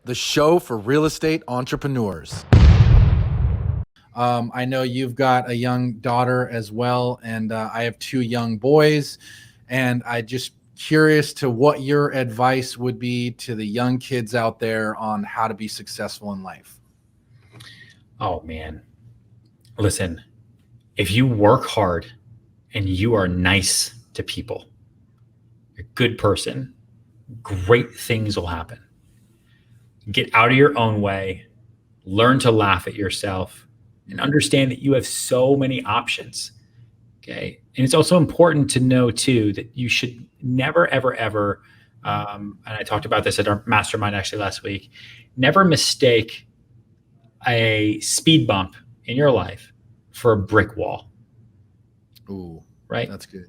the show for real estate entrepreneurs. I know you've got a young daughter as well, and I have 2 young boys, and I just curious to what your advice would be to the young kids out there on how to be successful in life. Oh man, listen, if you work hard and you are nice to people, a good person, great things will happen. Get out of your own way, learn to laugh at yourself, and understand that you have so many options. Okay. And it's also important to know too, that you should never, ever, ever, and I talked about this at our mastermind actually last week, never mistake a speed bump in your life for a brick wall. Ooh, right? That's good.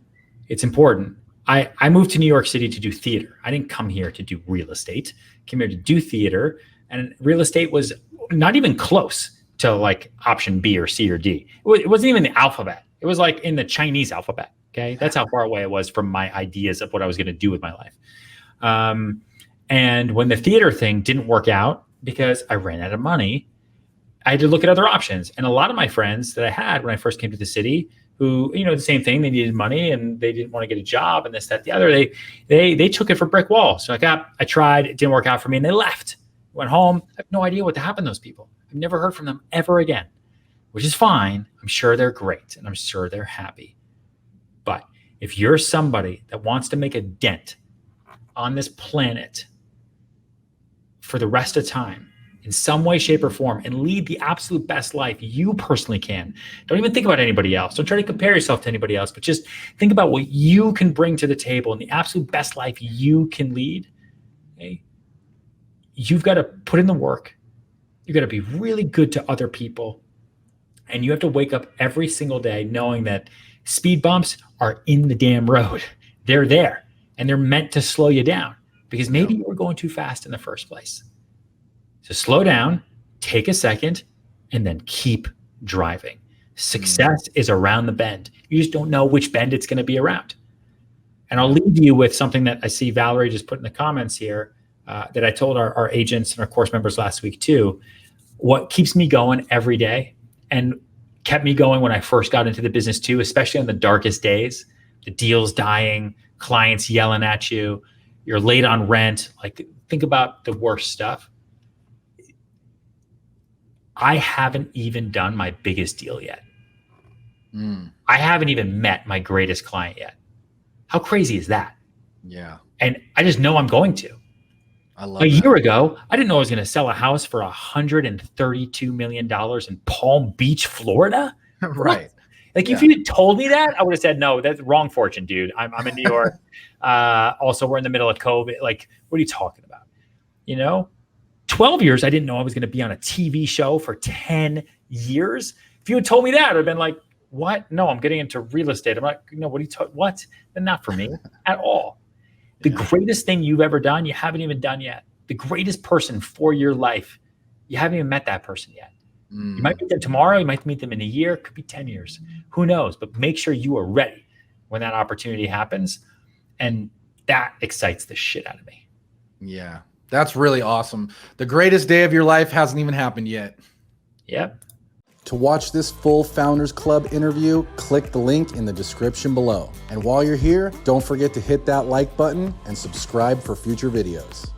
It's important. I moved to New York City to do theater. I didn't come here to do real estate. I came here to do theater, and real estate was not even close to like option B or C or D. It wasn't even the alphabet. It was like in the Chinese alphabet. Okay. That's how far away it was from my ideas of what I was going to do with my life. And when the theater thing didn't work out because I ran out of money, I had to look at other options. And a lot of my friends that I had when I first came to the city who, the same thing, they needed money and they didn't want to get a job and this, that, the other, they took it for brick walls. So I tried, it didn't work out for me and they left, went home. I have no idea what happened to those people. I've never heard from them ever again, which is fine. I'm sure they're great and I'm sure they're happy. But if you're somebody that wants to make a dent on this planet for the rest of time, in some way, shape, or form, and lead the absolute best life you personally can. Don't even think about anybody else. Don't try to compare yourself to anybody else, but just think about what you can bring to the table and the absolute best life you can lead. Okay? You've got to put in the work. You've got to be really good to other people. And you have to wake up every single day knowing that speed bumps are in the damn road. They're there, and they're meant to slow you down because maybe you were going too fast in the first place. So slow down, take a second, and then keep driving. Success is around the bend. You just don't know which bend it's going to be around. And I'll leave you with something that I see Valerie just put in the comments here that I told our agents and our course members last week too. What keeps me going every day and kept me going when I first got into the business too, especially on the darkest days, the deals dying, clients yelling at you, you're late on rent. Like think about the worst stuff. I haven't even done my biggest deal yet. I haven't even met my greatest client yet. How crazy is that? Yeah. And I just know I'm going to. I love a that. year ago, I didn't know I was going to sell a house for $132 million in Palm Beach, Florida. Right. Like if you had told me that, I would have said, no, that's wrong fortune, dude. I'm in New York. Also, we're in the middle of COVID. Like, what are you talking about? 12 years, I didn't know I was going to be on a TV show for 10 years. If you had told me that, I'd have been like, what? No, I'm getting into real estate. I'm like, no, what are you talking? What? Then not for me at all. The greatest thing you've ever done, you haven't even done yet. The greatest person for your life, you haven't even met that person yet. You might meet them tomorrow. You might meet them in a year. It could be 10 years. Who knows? But make sure you are ready when that opportunity happens. And that excites the shit out of me. Yeah. That's really awesome. The greatest day of your life hasn't even happened yet. Yep. To watch this full Founders Club interview, click the link in the description below. And while you're here, don't forget to hit that like button and subscribe for future videos.